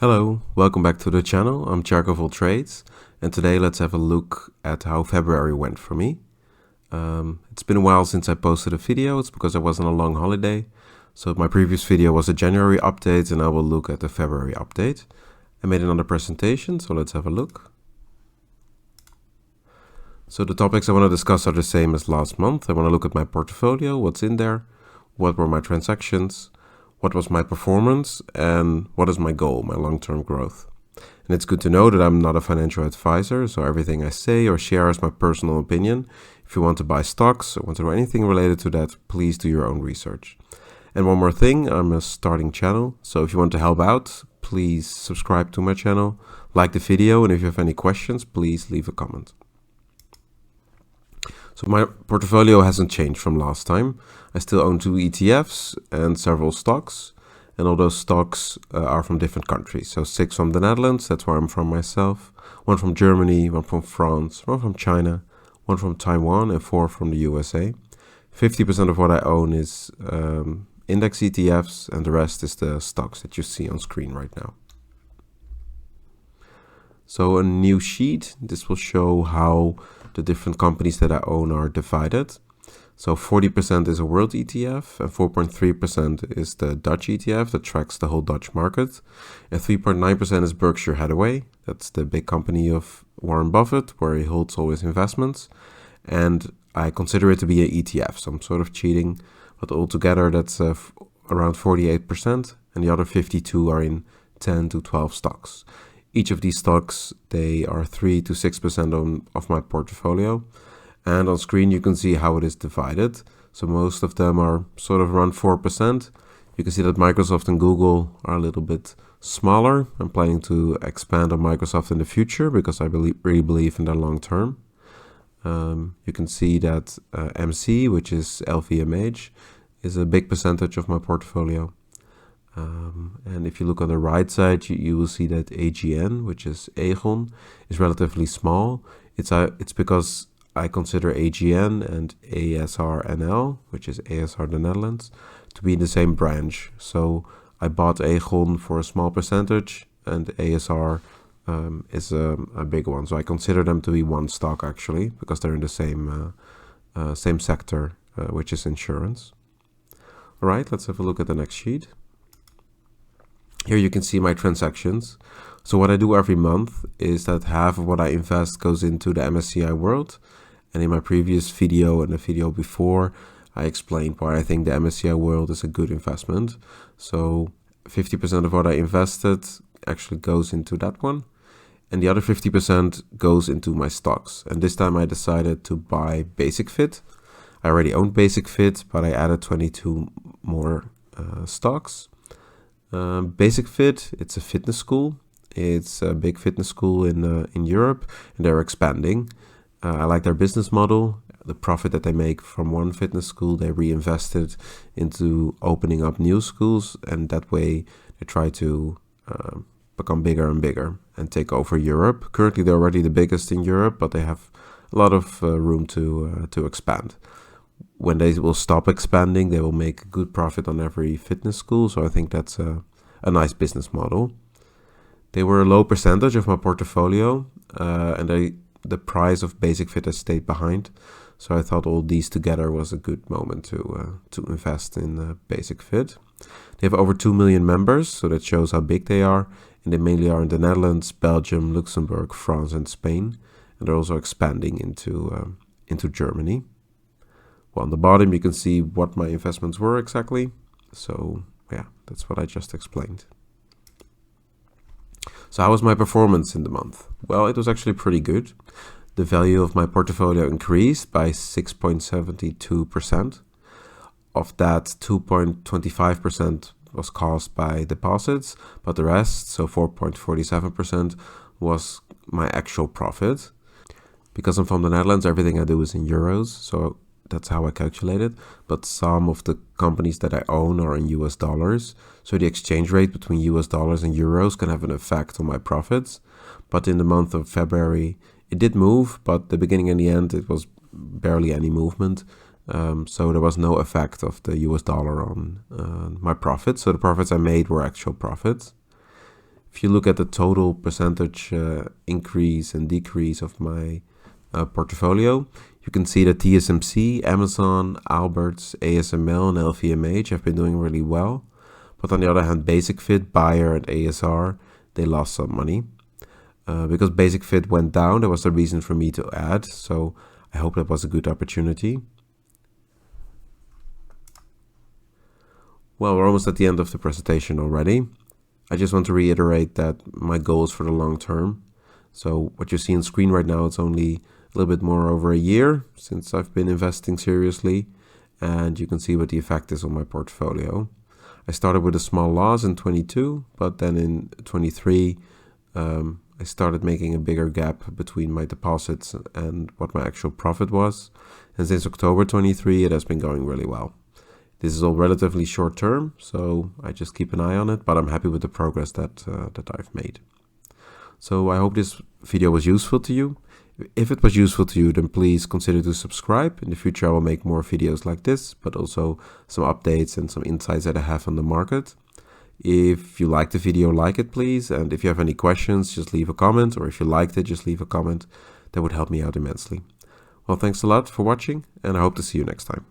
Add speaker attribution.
Speaker 1: Hello, welcome back to the channel. I'm Jack of All Trades, and today let's have a look at how February went for me. It's been a while since I posted a video. It's because I was on a long holiday. So my previous video was a January update, and I will look at the February update. I made another presentation, so let's have a look. So the topics I want to discuss are the same as last month. I want to look at my portfolio, what's in there, what were my transactions, what was my performance, and what is my goal, my long-term growth. And it's good to know that I'm not a financial advisor, so everything I say or share is my personal opinion. If you want to buy stocks or want to do anything related to that, please do your own research. And one more thing, I'm a starting channel, so if you want to help out, please subscribe to my channel, like the video, and if you have any questions, please leave a comment. So my portfolio hasn't changed from last time. I still own 2 ETFs and several stocks, and all those stocks are from different countries. So 6 from the Netherlands, that's where I'm from myself, 1 from Germany, 1 from France, 1 from China, 1 from Taiwan, and 4 from the USA. 50% of what I own is index ETFs, and the rest is the stocks that you see on screen right now. So a new sheet, this will show how the different companies that I own are divided. So 40% is a world ETF, and 4.3% is the Dutch ETF that tracks the whole Dutch market. And 3.9% is Berkshire Hathaway. That's the big company of Warren Buffett, where he holds all his investments. And I consider it to be an ETF, so I'm sort of cheating. But altogether, that's around 48%, and the other 52 are in 10 to 12 stocks. Each of these stocks, they are 3 to 6% of my portfolio. And on screen, you can see how it is divided. So most of them are sort of around 4%. You can see that Microsoft and Google are a little bit smaller. I'm planning to expand on Microsoft in the future because I really believe in their long term. You can see that MC, which is LVMH, is a big percentage of my portfolio. And if you look on the right side, you will see that AGN, which is Aegon, is relatively small. It's because I consider AGN and ASR-NL, which is ASR the Netherlands, to be in the same branch. So I bought Aegon for a small percentage, and ASR is a big one. So I consider them to be one stock actually, because they're in the same sector, which is insurance. All right, let's have a look at the next sheet. Here you can see my transactions. So what I do every month is that half of what I invest goes into the MSCI World. And in my previous video and the video before, I explained why I think the MSCI World is a good investment. So 50% of what I invested actually goes into that one. And the other 50% goes into my stocks. And this time I decided to buy Basic-Fit. I already owned Basic-Fit, but I added 22 more stocks. Basic-Fit, it's a fitness school. It's a big fitness school in Europe, and they're expanding. I like their business model. The profit that they make from one fitness school, they reinvest it into opening up new schools, and that way they try to become bigger and bigger and take over Europe. Currently, they're already the biggest in Europe, but they have a lot of room to expand. When they will stop expanding, they will make a good profit on every fitness school. So I think that's a nice business model. They were a low percentage of my portfolio, and the price of Basic-Fit has stayed behind. So I thought all these together was a good moment to invest in Basic-Fit. They have over 2 million members, so that shows how big they are. And they mainly are in the Netherlands, Belgium, Luxembourg, France, and Spain. And they're also expanding into Germany. Well, on the bottom, you can see what my investments were exactly. So, yeah, that's what I just explained. So how was my performance in the month? Well, it was actually pretty good. The value of my portfolio increased by 6.72%. Of that, 2.25% was caused by deposits, but the rest, so 4.47%, was my actual profit. Because I'm from the Netherlands, everything I do is in euros, so that's how I calculate it. But some of the companies that I own are in US dollars. So the exchange rate between US dollars and euros can have an effect on my profits. But in the month of February, it did move, but the beginning and the end, it was barely any movement. So there was no effect of the US dollar on my profits. So the profits I made were actual profits. If you look at the total percentage increase and decrease of my portfolio, you can see that TSMC, Amazon, Alberts, ASML, and LVMH have been doing really well. But on the other hand, Basic-Fit, Bayer, and ASR, they lost some money. Because Basic-Fit went down, that was the reason for me to add. So I hope that was a good opportunity. Well, we're almost at the end of the presentation already. I just want to reiterate that my goal is for the long term. So what you see on screen right now, it's only a little bit more over a year since I've been investing seriously. And you can see what the effect is on my portfolio. I started with a small loss in 22, but then in 23, I started making a bigger gap between my deposits and what my actual profit was. And since October 23, it has been going really well. This is all relatively short term, so I just keep an eye on it, but I'm happy with the progress that I've made. So I hope this video was useful to you. If it was useful to you, then please consider to subscribe. In the future, I will make more videos like this, but also some updates and some insights that I have on the market. If you liked the video, like it please. And if you have any questions, just leave a comment. Or if you liked it, just leave a comment. That would help me out immensely. Well, thanks a lot for watching, and I hope to see you next time.